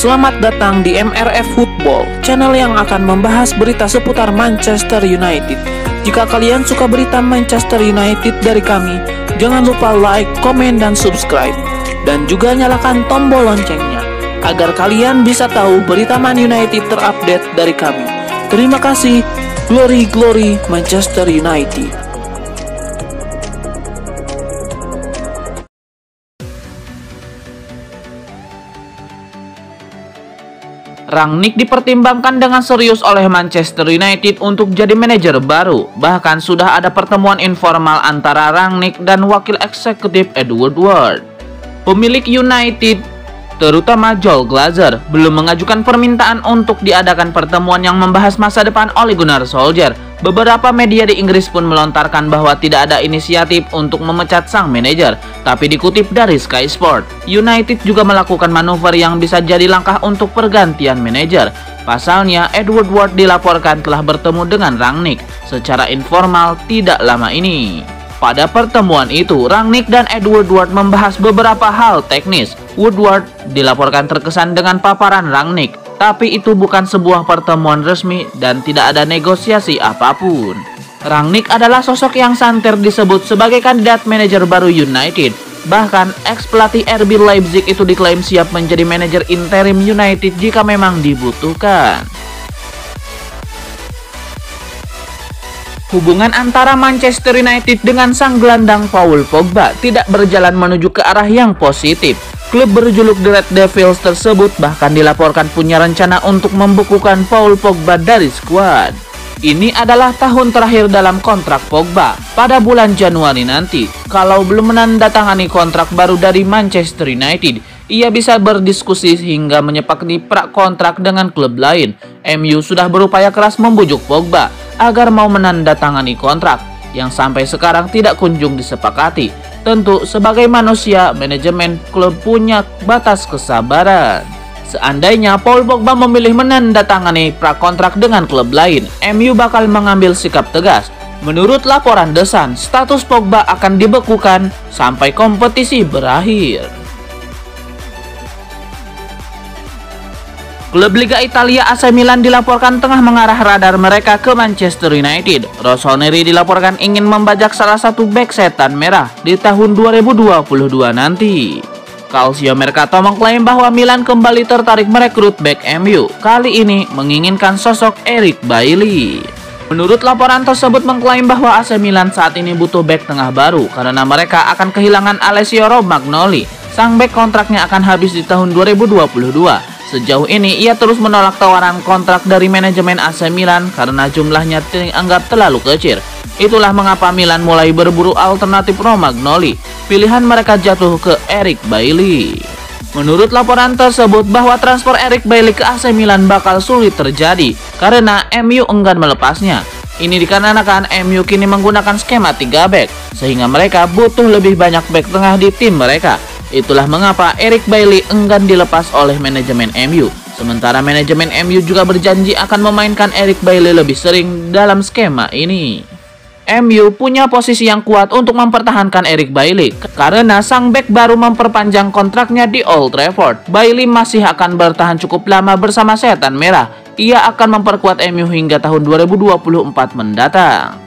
Selamat datang di MRF Football, channel yang akan membahas berita seputar Manchester United. Jika kalian suka berita Manchester United dari kami, jangan lupa like, komen, dan subscribe. Dan juga nyalakan tombol loncengnya, agar kalian bisa tahu berita Man United terupdate dari kami. Terima kasih, Glory Glory Manchester United. Rangnick dipertimbangkan dengan serius oleh Manchester United untuk jadi manajer baru. Bahkan sudah ada pertemuan informal antara Rangnick dan wakil eksekutif Edward Ward. Pemilik United, terutama Joel Glazer, belum mengajukan permintaan untuk diadakan pertemuan yang membahas masa depan Ole Gunnar Solskjaer. Beberapa media di Inggris pun melontarkan bahwa tidak ada inisiatif untuk memecat sang manajer. Tapi dikutip dari Sky Sport, United juga melakukan manuver yang bisa jadi langkah untuk pergantian manajer. Pasalnya, Edward Ward dilaporkan telah bertemu dengan Rangnick secara informal tidak lama ini. Pada pertemuan itu, Rangnick dan Edward Ward membahas beberapa hal teknis. Woodward dilaporkan terkesan dengan paparan Rangnick, tapi itu bukan sebuah pertemuan resmi dan tidak ada negosiasi apapun. Rangnick adalah sosok yang santer disebut sebagai kandidat manajer baru United. Bahkan, ex-pelatih RB Leipzig itu diklaim siap menjadi manajer interim United jika memang dibutuhkan. Hubungan antara Manchester United dengan sang gelandang Paul Pogba tidak berjalan menuju ke arah yang positif. Klub berjuluk The Red Devils tersebut bahkan dilaporkan punya rencana untuk membekukan Paul Pogba dari skuad. Ini adalah tahun terakhir dalam kontrak Pogba pada bulan Januari nanti. Kalau belum menandatangani kontrak baru dari Manchester United, ia bisa berdiskusi hingga menyepakati prakontrak dengan klub lain. MU sudah berupaya keras membujuk Pogba agar mau menandatangani kontrak yang sampai sekarang tidak kunjung disepakati. Tentu sebagai manusia, manajemen klub punya batas kesabaran. Seandainya Paul Pogba memilih menandatangani prakontrak dengan klub lain, MU bakal mengambil sikap tegas. Menurut laporan The Sun, status Pogba akan dibekukan sampai kompetisi berakhir. Klub Liga Italia AC Milan dilaporkan tengah mengarah radar mereka ke Manchester United. Rossoneri dilaporkan ingin membajak salah satu bek setan merah di tahun 2022 nanti. Calcio Mercato mengklaim bahwa Milan kembali tertarik merekrut bek MU, kali ini menginginkan sosok Eric Bailly. Menurut laporan tersebut mengklaim bahwa AC Milan saat ini butuh bek tengah baru karena mereka akan kehilangan Alessio Romagnoli. Sang bek kontraknya akan habis di tahun 2022. Sejauh ini ia terus menolak tawaran kontrak dari manajemen AC Milan karena jumlahnya dianggap terlalu kecil. Itulah mengapa Milan mulai berburu alternatif Romagnoli. Pilihan mereka jatuh ke Eric Bailly. Menurut laporan tersebut bahwa transfer Eric Bailly ke AC Milan bakal sulit terjadi karena MU enggan melepasnya. Ini dikarenakan MU kini menggunakan skema 3 back sehingga mereka butuh lebih banyak back tengah di tim mereka. Itulah mengapa Eric Bailly enggan dilepas oleh manajemen MU. Sementara manajemen MU juga berjanji akan memainkan Eric Bailly lebih sering dalam skema ini. MU punya posisi yang kuat untuk mempertahankan Eric Bailly karena sang bek baru memperpanjang kontraknya di Old Trafford. Bailly masih akan bertahan cukup lama bersama Setan Merah. Ia akan memperkuat MU hingga tahun 2024 mendatang.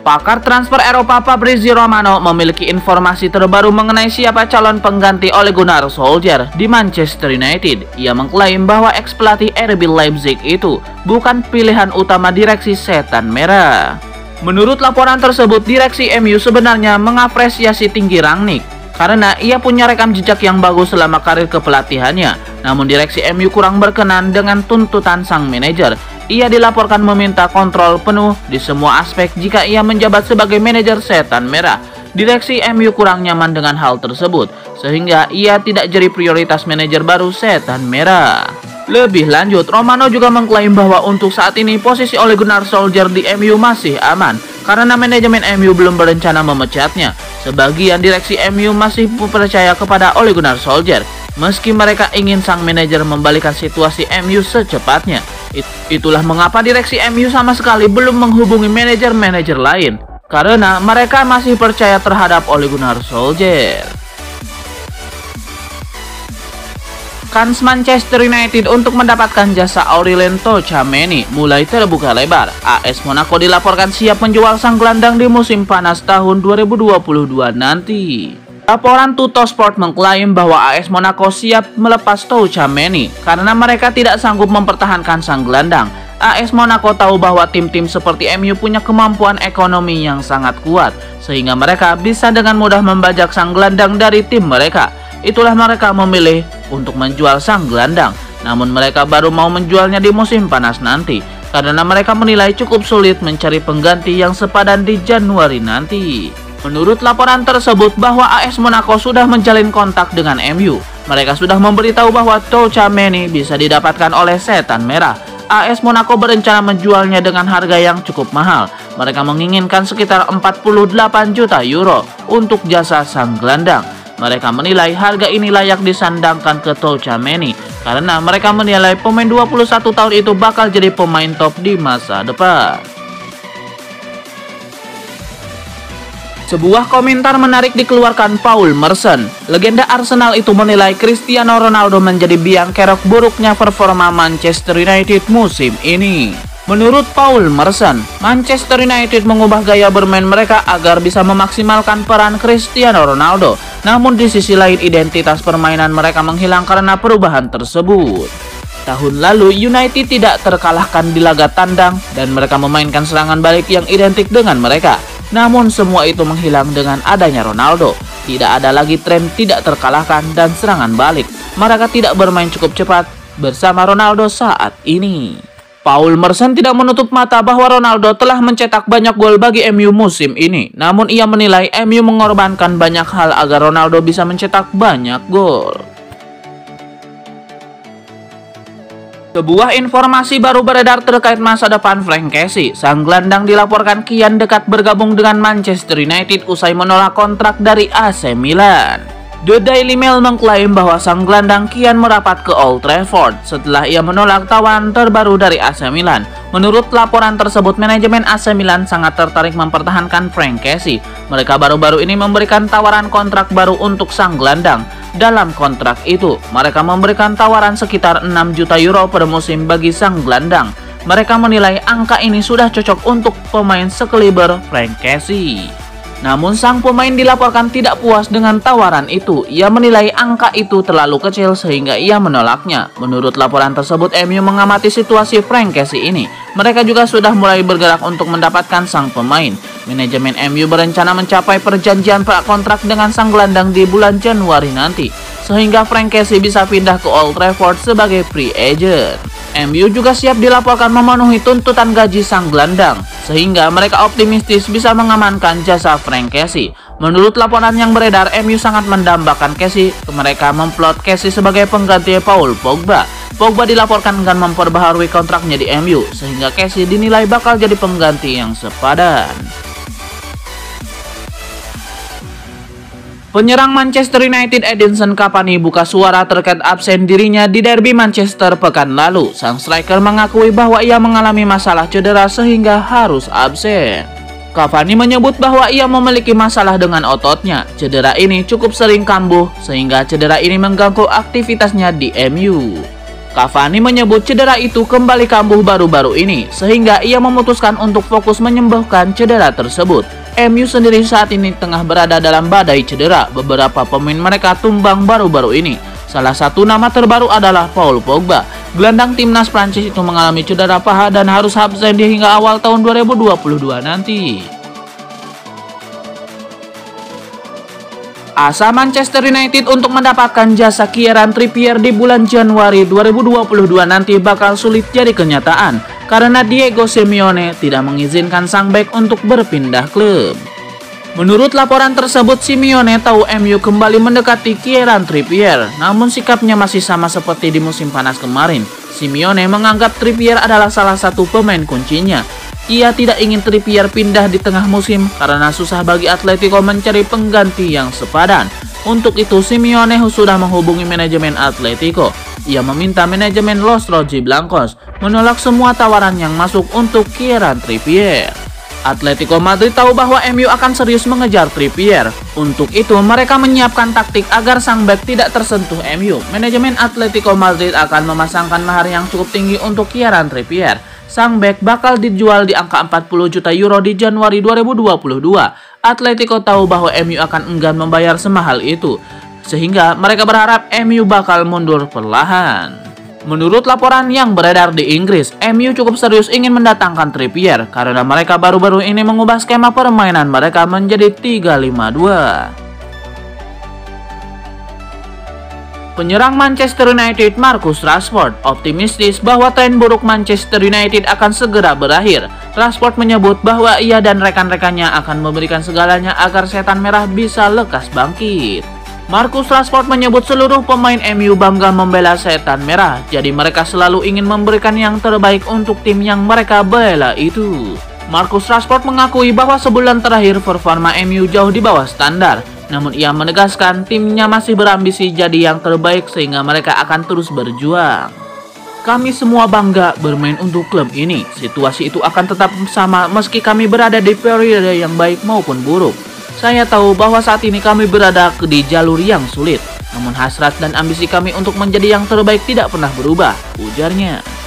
Pakar transfer Eropa Fabrizio Romano memiliki informasi terbaru mengenai siapa calon pengganti Ole Gunnar Solskjaer di Manchester United. Ia mengklaim bahwa ex-pelatih RB Leipzig itu bukan pilihan utama direksi Setan Merah. Menurut laporan tersebut, direksi MU sebenarnya mengapresiasi tinggi Rangnick karena ia punya rekam jejak yang bagus selama karir kepelatihannya. Namun direksi MU kurang berkenan dengan tuntutan sang manajer. Ia dilaporkan meminta kontrol penuh di semua aspek jika ia menjabat sebagai manajer Setan Merah. Direksi MU kurang nyaman dengan hal tersebut, sehingga ia tidak jadi prioritas manajer baru Setan Merah. Lebih lanjut, Romano juga mengklaim bahwa untuk saat ini posisi Ole Gunnar Solskjaer di MU masih aman, karena manajemen MU belum berencana memecatnya. Sebagian direksi MU masih percaya kepada Ole Gunnar Solskjaer, meski mereka ingin sang manajer membalikan situasi MU secepatnya. Itulah mengapa direksi MU sama sekali belum menghubungi manajer-manajer lain, karena mereka masih percaya terhadap Ole Gunnar Solskjaer. Kans Manchester United untuk mendapatkan jasa Aurelien Tchouaméni mulai terbuka lebar. AS Monaco dilaporkan siap menjual sang gelandang di musim panas tahun 2022 nanti. Laporan Tuttosport mengklaim bahwa AS Monaco siap melepas Tchouaméni karena mereka tidak sanggup mempertahankan sang gelandang. AS Monaco tahu bahwa tim-tim seperti MU punya kemampuan ekonomi yang sangat kuat, sehingga mereka bisa dengan mudah membajak sang gelandang dari tim mereka. Itulah mereka memilih untuk menjual sang gelandang, namun mereka baru mau menjualnya di musim panas nanti karena mereka menilai cukup sulit mencari pengganti yang sepadan di Januari nanti. Menurut laporan tersebut bahwa AS Monaco sudah menjalin kontak dengan MU. Mereka sudah memberitahu bahwa Tchouaméni bisa didapatkan oleh Setan Merah. AS Monaco berencana menjualnya dengan harga yang cukup mahal. Mereka menginginkan sekitar 48 juta euro untuk jasa sang gelandang. Mereka menilai harga ini layak disandangkan ke Tchouaméni karena mereka menilai pemain 21 tahun itu bakal jadi pemain top di masa depan. Sebuah komentar menarik dikeluarkan Paul Merson. Legenda Arsenal itu menilai Cristiano Ronaldo menjadi biang kerok buruknya performa Manchester United musim ini. Menurut Paul Merson, Manchester United mengubah gaya bermain mereka agar bisa memaksimalkan peran Cristiano Ronaldo. Namun di sisi lain identitas permainan mereka menghilang karena perubahan tersebut. Tahun lalu United tidak terkalahkan di laga tandang dan mereka memainkan serangan balik yang identik dengan mereka. Namun semua itu menghilang dengan adanya Ronaldo. Tidak ada lagi tren tidak terkalahkan dan serangan balik. Mereka tidak bermain cukup cepat bersama Ronaldo saat ini. Paul Merson tidak menutup mata bahwa Ronaldo telah mencetak banyak gol bagi MU musim ini. Namun ia menilai MU mengorbankan banyak hal agar Ronaldo bisa mencetak banyak gol. Sebuah informasi baru beredar terkait masa depan Frank Kessie. Sang gelandang dilaporkan kian dekat bergabung dengan Manchester United usai menolak kontrak dari AC Milan. The Daily Mail mengklaim bahwa sang gelandang kian merapat ke Old Trafford setelah ia menolak tawaran terbaru dari AC Milan. Menurut laporan tersebut, manajemen AC Milan sangat tertarik mempertahankan Frank Kessie. Mereka baru-baru ini memberikan tawaran kontrak baru untuk sang gelandang. Dalam kontrak itu, mereka memberikan tawaran sekitar 6 juta euro per musim bagi sang gelandang. Mereka menilai angka ini sudah cocok untuk pemain sekaliber Frank Kessie. Namun sang pemain dilaporkan tidak puas dengan tawaran itu. Ia menilai angka itu terlalu kecil sehingga ia menolaknya. Menurut laporan tersebut, MU mengamati situasi Frank Kessie ini. Mereka juga sudah mulai bergerak untuk mendapatkan sang pemain. Manajemen MU berencana mencapai perjanjian prakontrak dengan sang gelandang di bulan Januari nanti, sehingga Frank Kessie bisa pindah ke Old Trafford sebagai free agent. MU juga siap dilaporkan memenuhi tuntutan gaji sang gelandang, sehingga mereka optimistis bisa mengamankan jasa Frank Kessie. Menurut laporan yang beredar, MU sangat mendambakan Kessie. Mereka memplot Kessie sebagai pengganti Paul Pogba. Pogba dilaporkan akan memperbaharui kontraknya di MU, sehingga Kessie dinilai bakal jadi pengganti yang sepadan. Penyerang Manchester United Edinson Cavani buka suara terkait absen dirinya di derby Manchester pekan lalu. Sang striker mengakui bahwa ia mengalami masalah cedera sehingga harus absen. Cavani menyebut bahwa ia memiliki masalah dengan ototnya. Cedera ini cukup sering kambuh sehingga cedera ini mengganggu aktivitasnya di MU. Cavani menyebut cedera itu kembali kambuh baru-baru ini sehingga ia memutuskan untuk fokus menyembuhkan cedera tersebut. MU sendiri saat ini tengah berada dalam badai cedera. Beberapa pemain mereka tumbang baru-baru ini. Salah satu nama terbaru adalah Paul Pogba. Gelandang timnas Prancis itu mengalami cedera paha dan harus absen hingga awal tahun 2022 nanti. Asa Manchester United untuk mendapatkan jasa Kieran Trippier di bulan Januari 2022 nanti bakal sulit jadi kenyataan karena Diego Simeone tidak mengizinkan sang bek untuk berpindah klub. Menurut laporan tersebut, Simeone tahu MU kembali mendekati Kieran Trippier, namun sikapnya masih sama seperti di musim panas kemarin. Simeone menganggap Trippier adalah salah satu pemain kuncinya. Ia tidak ingin Trippier pindah di tengah musim karena susah bagi Atletico mencari pengganti yang sepadan. Untuk itu, Simeone sudah menghubungi manajemen Atletico. Ia meminta manajemen Los Rojiblancos menolak semua tawaran yang masuk untuk Kieran Trippier. Atletico Madrid tahu bahwa MU akan serius mengejar Trippier. Untuk itu, mereka menyiapkan taktik agar sang bek tidak tersentuh MU. Manajemen Atletico Madrid akan memasangkan mahar yang cukup tinggi untuk Kieran Trippier. Sang bek bakal dijual di angka 40 juta euro di Januari 2022. Atletico tahu bahwa MU akan enggan membayar semahal itu, sehingga mereka berharap MU bakal mundur perlahan. Menurut laporan yang beredar di Inggris, MU cukup serius ingin mendatangkan Trippier karena mereka baru-baru ini mengubah skema permainan mereka menjadi 3-5-2. Penyerang Manchester United Marcus Rashford optimistis bahwa tren buruk Manchester United akan segera berakhir. Rashford menyebut bahwa ia dan rekan-rekannya akan memberikan segalanya agar setan merah bisa lekas bangkit. Marcus Rashford menyebut seluruh pemain MU bangga membela setan merah, jadi mereka selalu ingin memberikan yang terbaik untuk tim yang mereka bela itu. Marcus Rashford mengakui bahwa sebulan terakhir performa MU jauh di bawah standar, namun ia menegaskan timnya masih berambisi jadi yang terbaik sehingga mereka akan terus berjuang. Kami semua bangga bermain untuk klub ini, situasi itu akan tetap sama meski kami berada di periode yang baik maupun buruk. Saya tahu bahwa saat ini kami berada di jalur yang sulit, namun hasrat dan ambisi kami untuk menjadi yang terbaik tidak pernah berubah, ujarnya.